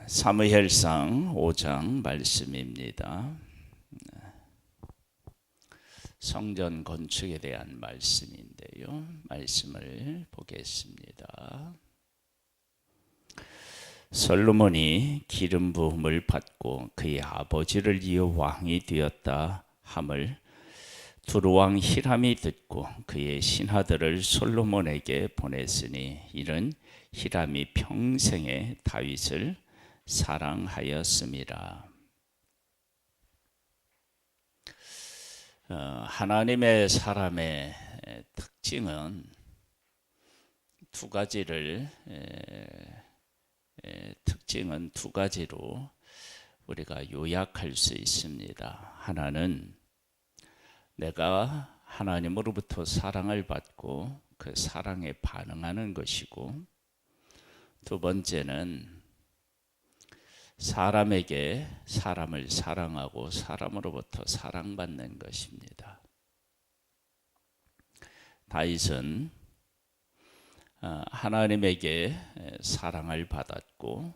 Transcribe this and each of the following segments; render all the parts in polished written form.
사무엘상 5장 말씀입니다. 성전 건축에 대한 말씀인데요. 말씀을 보겠습니다. 솔로몬이 기름 부음을 받고 그의 아버지를 이어 왕이 되었다 함을 두루왕 히람이 듣고 그의 신하들을 솔로몬에게 보냈으니 이는 히람이 평생에 다윗을 사랑하였음이라. 하나님의 사람의 특징은 두 가지로 우리가 요약할 수 있습니다. 하나는 내가 하나님으로부터 사랑을 받고 그 사랑에 반응하는 것이고, 두 번째는 사람에게 사람을 사랑하고 사람으로부터 사랑받는 것입니다. 다윗은 하나님에게 사랑을 받았고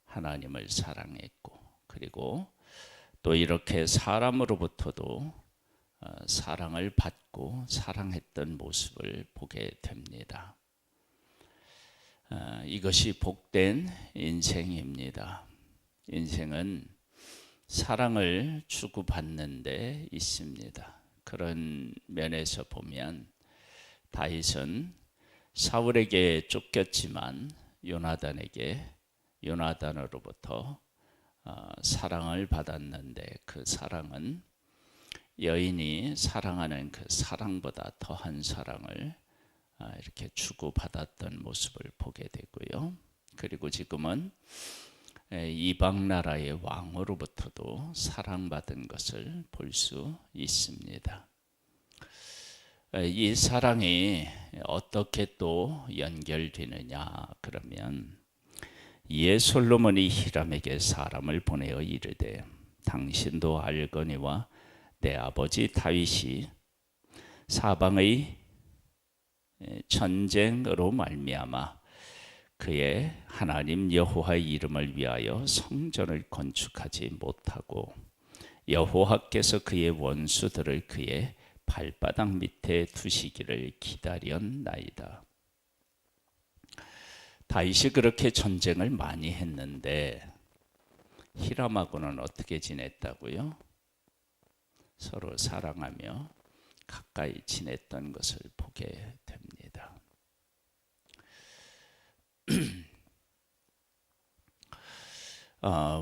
하나님을 사랑했고, 그리고 또 이렇게 사람으로부터도 사랑을 받고 사랑했던 모습을 보게 됩니다. 이것이 복된 인생입니다. 인생은 사랑을 주고받는 데 있습니다. 그런 면에서 보면 다윗은 사울에게 쫓겼지만 요나단으로부터 사랑을 받았는데, 그 사랑은 여인이 사랑하는 그 사랑보다 더한 사랑을 이렇게 주고받았던 모습을 보게 되고요. 그리고 지금은 이방 나라의 왕으로부터도 사랑받은 것을 볼 수 있습니다. 이 사랑이 어떻게 또 연결되느냐 그러면, 이에 솔로몬이 히람에게 사람을 보내어 이르되 당신도 알거니와 내 아버지 다윗이 사방의 전쟁으로 말미암아 그의 하나님 여호와의 이름을 위하여 성전을 건축하지 못하고 여호와께서 그의 원수들을 그의 발바닥 밑에 두시기를 기다렸나이다. 다윗이 그렇게 전쟁을 많이 했는데 히람하고는 어떻게 지냈다고요? 서로 사랑하며 가까이 지냈던 것을 보게 됩니다.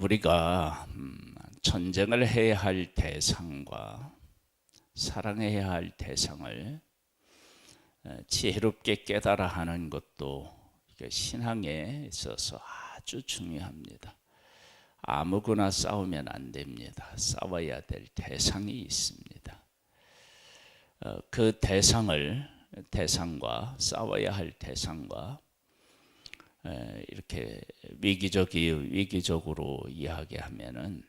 우리가 전쟁을 해야 할 대상과 사랑해야 할 대상을 지혜롭게 깨달아 하는 것도 신앙에 있어서 아주 중요합니다. 아무거나 싸우면 안 됩니다. 싸워야 될 대상이 있습니다. 그 대상과 싸워야 할 대상과 이렇게 위기적으로 이야기하면은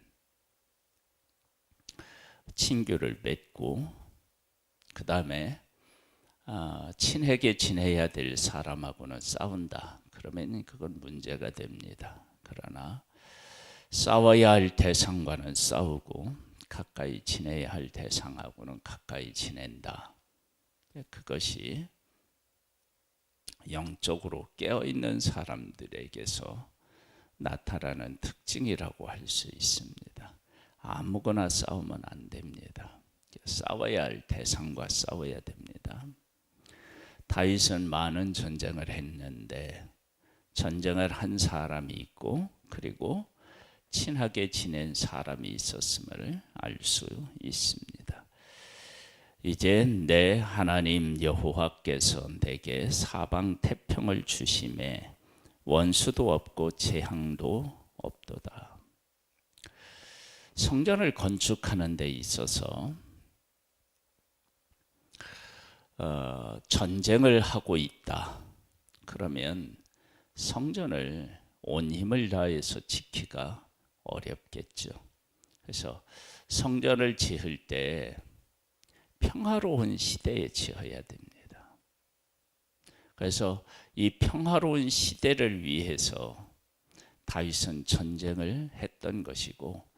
친교를 맺고, 그 다음에 친하게 지내야 될 사람하고는 싸운다. 그러면 그건 문제가 됩니다. 그러나 싸워야 할 대상과는 싸우고 가까이 지내야 할 대상하고는 가까이 지낸다. 그것이 영적으로 깨어있는 사람들에게서 나타나는 특징이라고 할 수 있습니다. 아무거나 싸우면 안 됩니다. 싸워야 할 대상과 싸워야 됩니다. 다윗은 많은 전쟁을 했는데 전쟁을 한 사람이 있고, 그리고 친하게 지낸 사람이 있었음을 알 수 있습니다. 이제 내 하나님 여호와께서 내게 사방 태평을 주심에 원수도 없고 재앙도 없도다. 성전을 건축하는 데 있어서 전쟁을 하고 있다. 그러면 성전을 온 힘을 다해서 지키기가 어렵겠죠. 그래서 성전을 지을 때 평화로운 시대에 지어야 됩니다. 그래서 이 평화로운 시대를 위해서 다윗은 전쟁을 했던 것이고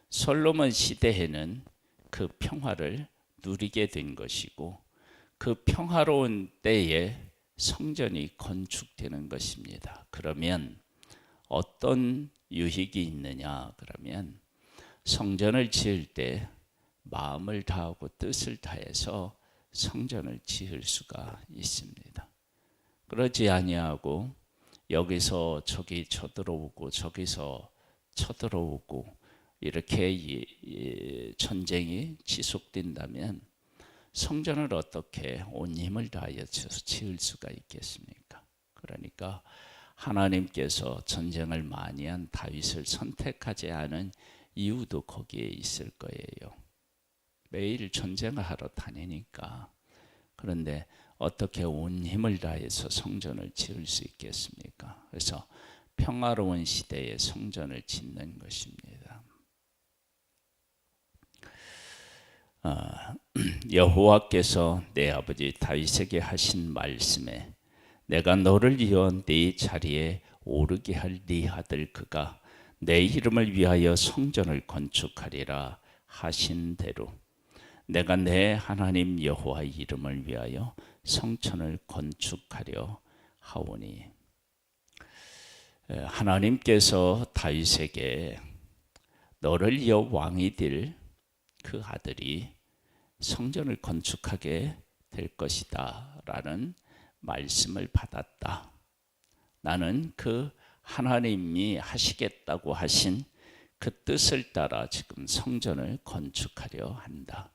솔로몬 시대에는 그 평화를 누리게 된 것이고 그 평화로운 때에 성전이 건축되는 것입니다. 그러면 어떤 유익이 있느냐? 그러면 성전을 지을 때 마음을 다하고 뜻을 다해서 성전을 지을 수가 있습니다. 그러지 아니하고 여기서 저기 쳐들어오고 저기서 쳐들어오고 이렇게 전쟁이 지속된다면 성전을 어떻게 온 힘을 다하여 지을 수가 있겠습니까? 그러니까 하나님께서 전쟁을 많이 한 다윗을 선택하지 않은 이유도 거기에 있을 거예요. 매일 전쟁을 하러 다니니까. 그런데 어떻게 온 힘을 다해서 성전을 지을 수 있겠습니까? 그래서 평화로운 시대에 성전을 짓는 것입니다. 여호와께서 내 아버지 다윗에게 하신 말씀에 내가 너를 이어 네 자리에 오르게 할 네 아들 그가 내 이름을 위하여 성전을 건축하리라 하신 대로 내가 내 하나님 여호와의 이름을 위하여 성전을 건축하려 하오니. 하나님께서 다윗에게 너를 이어 왕이 될 그 아들이 성전을 건축하게 될 것이다 라는 말씀을 받았다. 나는 그 하나님이 하시겠다고 하신 그 뜻을 따라 지금 성전을 건축하려 한다.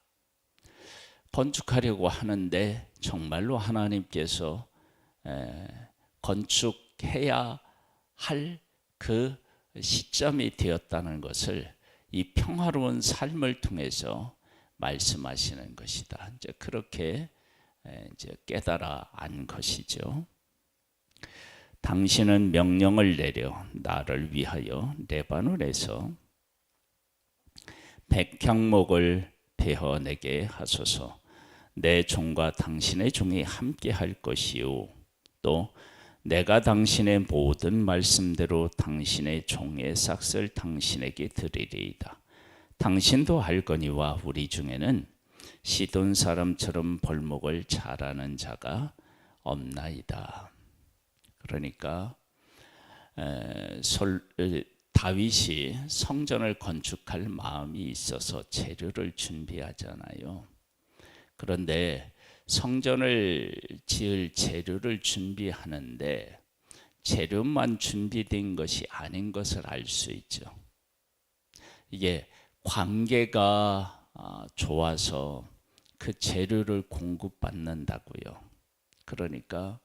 건축하려고 하는데 정말로 하나님께서 건축해야 할 그 시점이 되었다는 것을 이 평화로운 삶을 통해서 말씀하시는 것이다. 이제 그렇게 이제 깨달아 안 것이죠. 당신은 명령을 내려 나를 위하여 레바논에서 백향목을 베어 내게 하소서. 내 종과 당신의 종이 함께 할 것이요 또 내가 당신의 모든 말씀대로 당신의 종의 삭을 당신에게 드리리이다. 당신도 알거니와 우리 중에는 시돈 사람처럼 벌목을 잘하는 자가 없나이다. 그러니까 다윗이 성전을 건축할 마음이 있어서 재료를 준비하잖아요. 그런데 성전을 지을 재료를 준비하는데 재료만 준비된 것이 아닌 것을 알 수 있죠. 이게 관계가 좋아서 그 재료를 공급받는다고요. 그러니까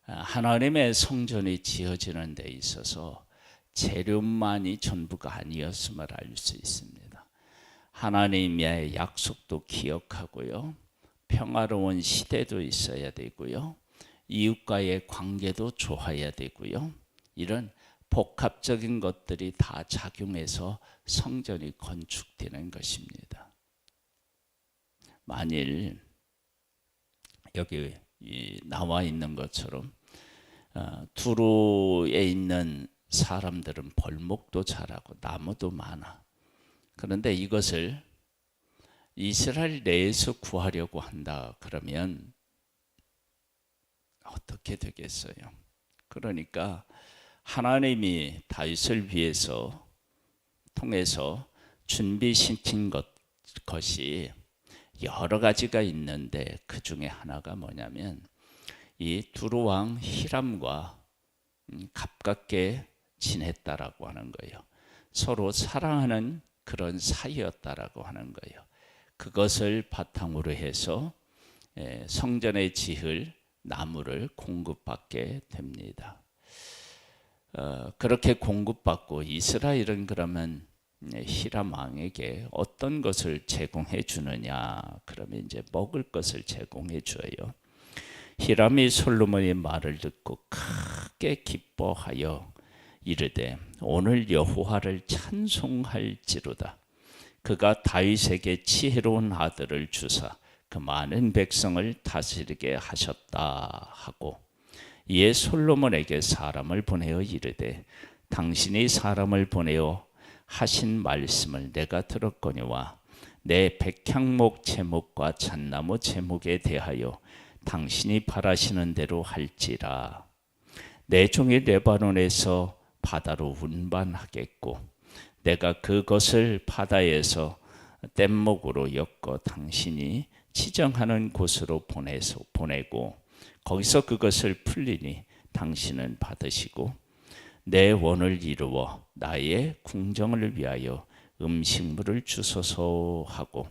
하나님의 성전이 지어지는 데 있어서 재료만이 전부가 아니었음을 알 수 있습니다. 하나님의 약속도 기억하고요. 평화로운 시대도 있어야 되고요. 이웃과의 관계도 좋아야 되고요. 이런 복합적인 것들이 다 작용해서 성전이 건축되는 것입니다. 만일 여기 나와 있는 것처럼 두로에 있는 사람들은 벌목도 잘하고 나무도 많아. 그런데 이것을 이스라엘 내에서 구하려고 한다 그러면 어떻게 되겠어요? 그러니까 하나님이 다윗을 위해서 통해서 준비시킨 것이 여러 가지가 있는데 그 중에 하나가 뭐냐면 이 두루 왕 히람과 가깝게 지냈다라고 하는 거예요. 서로 사랑하는 그런 사이였다라고 하는 거예요. 그것을 바탕으로 해서 성전에 지을 나무를 공급받게 됩니다. 그렇게 공급받고 이스라엘은 그러면 히람 왕에게 어떤 것을 제공해 주느냐? 그러면 이제 먹을 것을 제공해 줘요. 히람이 솔로몬의 말을 듣고 크게 기뻐하여 이르되 오늘 여호와를 찬송할지로다. 그가 다윗에게 지혜로운 아들을 주사 그 많은 백성을 다스리게 하셨다 하고 이에 솔로몬에게 사람을 보내어 이르되 당신이 사람을 보내어 하신 말씀을 내가 들었거니와 내 백향목 제목과 잣나무 제목에 대하여 당신이 바라시는 대로 할지라. 내 종이 레바논에서 바다로 운반하겠고 내가 그것을 바다에서 뗏목으로 엮어 당신이 지정하는 곳으로 보내고 거기서 그것을 풀리니 당신은 받으시고 내 원을 이루어 나의 궁정을 위하여 음식물을 주소서 하고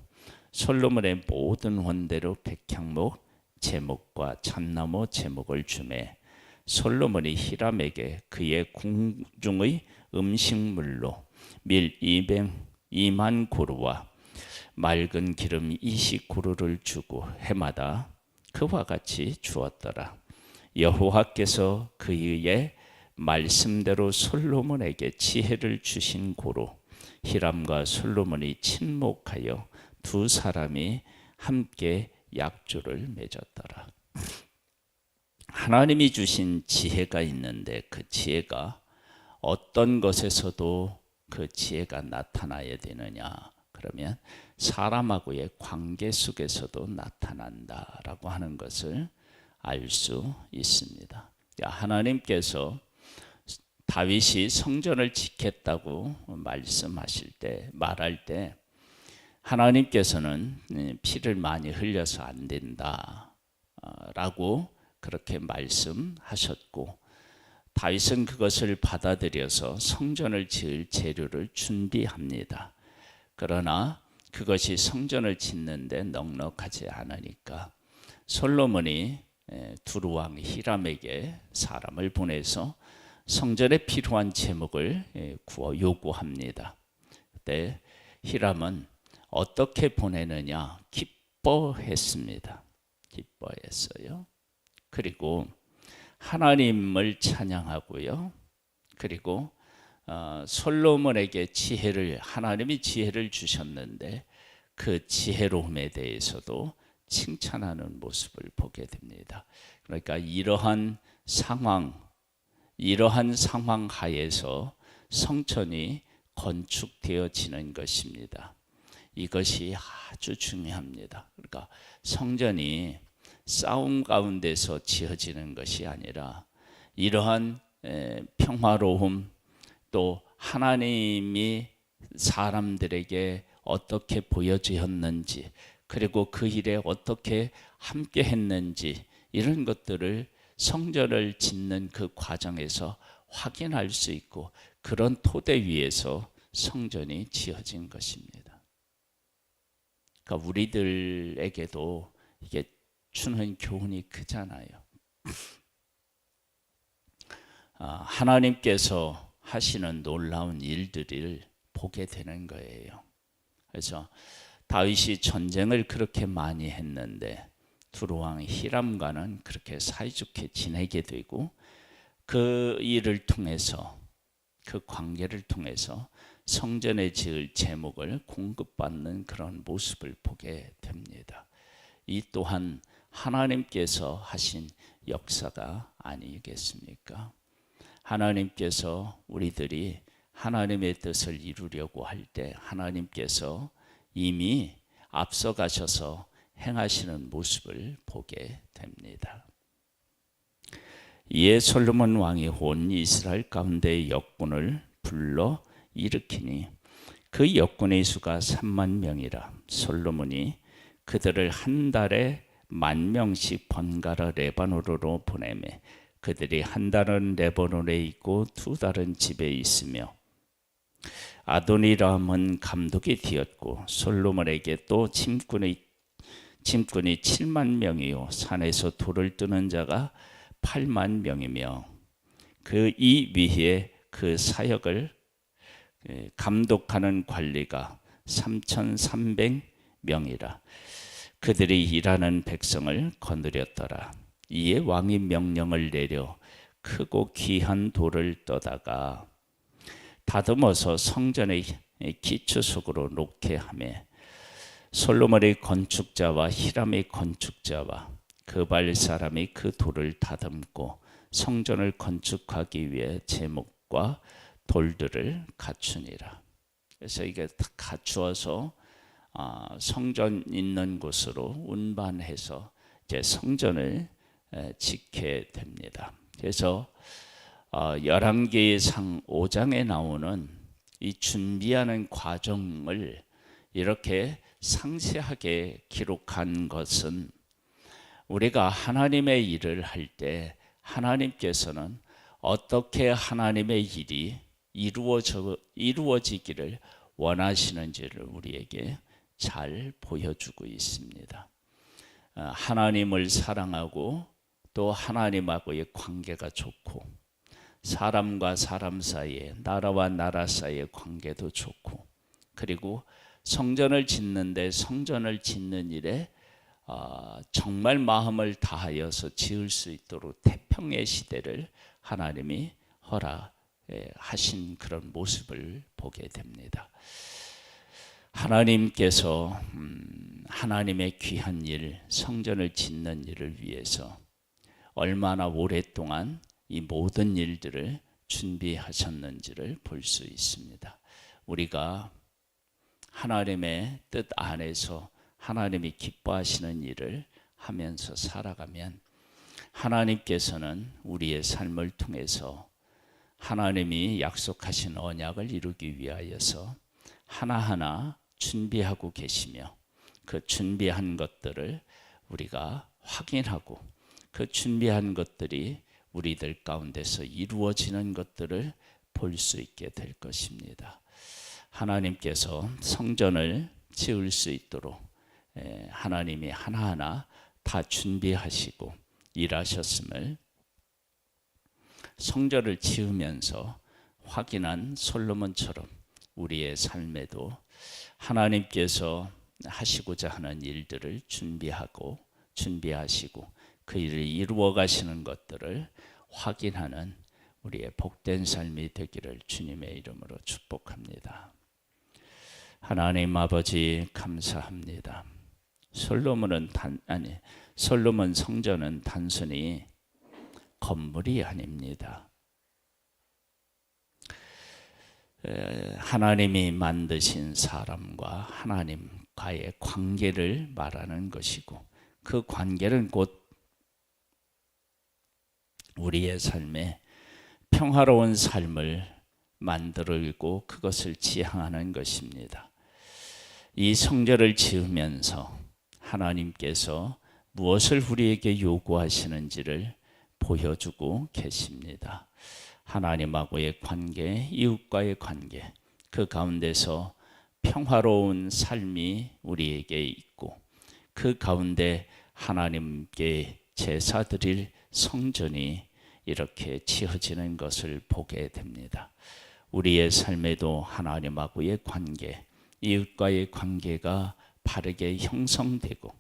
솔로몬의 모든 원대로 백향목 제목과 잣나무 제목을 주매 솔로몬이 히람에게 그의 궁중의 음식물로 밀 200만 고루와 맑은 기름 20고루를 주고 해마다 그와 같이 주었더라. 여호와께서 그의 말씀대로 솔로몬에게 지혜를 주신 고로 히람과 솔로몬이 친목하여 두 사람이 함께 약조를 맺었더라. 하나님이 주신 지혜가 있는데 그 지혜가 어떤 것에서도 그 지혜가 나타나야 되느냐? 그러면 사람하고의 관계 속에서도 나타난다라고 하는 것을 알 수 있습니다. 하나님께서 다윗이 성전을 지켰다고 말할 때 하나님께서는 피를 많이 흘려서 안 된다라고 그렇게 말씀하셨고 다윗은 그것을 받아들여서 성전을 지을 재료를 준비합니다. 그러나 그것이 성전을 짓는데 넉넉하지 않으니까 솔로몬이 두루왕 히람에게 사람을 보내서 성전에 필요한 제목을 요구합니다. 그때 히람은 어떻게 보내느냐? 기뻐했습니다. 기뻐했어요. 그리고 하나님을 찬양하고요. 그리고 솔로몬에게 하나님이 지혜를 주셨는데 그 지혜로움에 대해서도 칭찬하는 모습을 보게 됩니다. 그러니까 이러한 상황 하에서 성전이 건축되어지는 것입니다. 이것이 아주 중요합니다. 그러니까 성전이 싸움 가운데서 지어지는 것이 아니라 이러한 평화로움 또 하나님이 사람들에게 어떻게 보여주었는지 그리고 그 일에 어떻게 함께 했는지 이런 것들을 성전을 짓는 그 과정에서 확인할 수 있고 그런 토대 위에서 성전이 지어진 것입니다. 그러니까 우리들에게도 이게 주는 교훈이 크잖아요. 하나님께서 하시는 놀라운 일들을 보게 되는 거예요. 그래서 다윗이 전쟁을 그렇게 많이 했는데 두루왕 히람과는 그렇게 사이좋게 지내게 되고 그 일을 통해서 그 관계를 통해서 성전에 지을 제목을 공급받는 그런 모습을 보게 됩니다. 이 또한 하나님께서 하신 역사가 아니겠습니까? 하나님께서 우리들이 하나님의 뜻을 이루려고 할 때 하나님께서 이미 앞서가셔서 행하시는 모습을 보게 됩니다. 이에 솔로몬 왕이 온 이스라엘 가운데 역군을 불러 일으키니 그 역군의 수가 3만 명이라. 솔로몬이 그들을 한 달에 10,000명씩 번갈아 레바논으로 보내매 그들이 한 달은 레바논에 있고 2달은 집에 있으며 아도니람은 감독이 되었고 솔로몬에게 또 짐꾼이 7만 명이요 산에서 돌을 뜨는 자가 8만 명이며 그 이 위에 그 사역을 감독하는 관리가 3,300명이라. 그들이 일하는 백성을 거느렸더라. 이에 왕이 명령을 내려 크고 귀한 돌을 떠다가 다듬어서 성전의 기초 속으로 놓게 하며 솔로몬의 건축자와 히람의 건축자와 그발 사람이 그 돌을 다듬고 성전을 건축하기 위해 제목과 돌들을 갖추니라. 그래서 이게 다 갖추어서 성전 있는 곳으로 운반해서 이제 성전을 짓게 됩니다. 그래서 열왕기상 5장에 나오는 이 준비하는 과정을 이렇게 상세하게 기록한 것은 우리가 하나님의 일을 할 때 하나님께서는 어떻게 하나님의 일이 이루어지기를 원하시는지를 우리에게 잘 보여주고 있습니다. 하나님을 사랑하고 또 하나님하고의 관계가 좋고, 사람과 사람 사이에, 나라와 나라 사이의 관계도 좋고, 그리고 성전을 짓는데 성전을 짓는 일에 정말 마음을 다하여서 지을 수 있도록 태평의 시대를 하나님이 허락하신 그런 모습을 보게 됩니다. 하나님께서 하나님의 귀한 일, 성전을 짓는 일을 위해서 얼마나 오랫동안 이 모든 일들을 준비하셨는지를 볼 수 있습니다. 우리가 하나님의 뜻 안에서 하나님이 기뻐하시는 일을 하면서 살아가면 하나님께서는 우리의 삶을 통해서 하나님이 약속하신 언약을 이루기 위하여서 하나하나 준비하고 계시며, 그 준비한 것들을 우리가 확인하고 그 준비한 것들이 우리들 가운데서 이루어지는 것들을 볼 수 있게 될 것입니다. 하나님께서 성전을 지을 수 있도록 하나님이 하나하나 다 준비하시고 일하셨음을 성전을 지으면서 확인한 솔로몬처럼 우리의 삶에도 하나님께서 하시고자 하는 일들을 준비하시고 그 일을 이루어 가시는 것들을 확인하는 우리의 복된 삶이 되기를 주님의 이름으로 축복합니다. 하나님 아버지 감사합니다. 솔로몬 성전은 단순히 건물이 아닙니다. 하나님이 만드신 사람과 하나님과의 관계를 말하는 것이고, 그 관계는 곧 우리의 삶에 평화로운 삶을 만들고 그것을 지향하는 것입니다. 이 성전을 지으면서 하나님께서 무엇을 우리에게 요구하시는지를 보여주고 계십니다. 하나님하고의 관계, 이웃과의 관계, 그 가운데서 평화로운 삶이 우리에게 있고, 그 가운데 하나님께 제사 드릴 성전이 이렇게 지어지는 것을 보게 됩니다. 우리의 삶에도 하나님하고의 관계, 이웃과의 관계가 바르게 형성되고,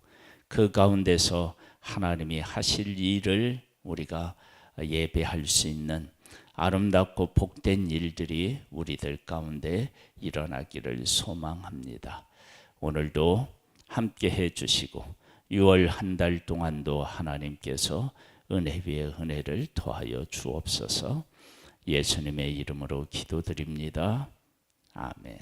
그 가운데서 하나님이 하실 일을 우리가 예배할 수 있는 아름답고 복된 일들이 우리들 가운데 일어나기를 소망합니다. 오늘도 함께 해주시고 6월 한 달 동안도 하나님께서 은혜 위에 은혜를 더하여 주옵소서. 예수님의 이름으로 기도드립니다. 아멘.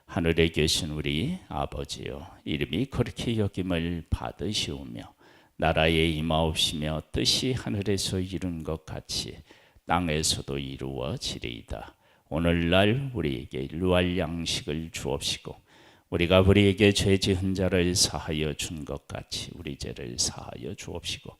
하늘에 계신 우리 아버지여, 이름이 그렇게 여김을 받으시오며 나라에 임하옵시며 뜻이 하늘에서 이룬 것 같이 땅에서도 이루어지리이다. 오늘날 우리에게 일루할 양식을 주옵시고 우리가 우리에게 죄 지은 자를 사하여 준 것 같이 우리 죄를 사하여 주옵시고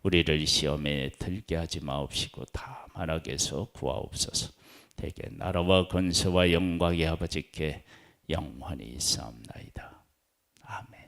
우리를 시험에 들게 하지 마옵시고 다만 악에서 구하옵소서. 대개 나라와 권세와 영광이 아버지께 영원히 있사옵나이다. 아멘.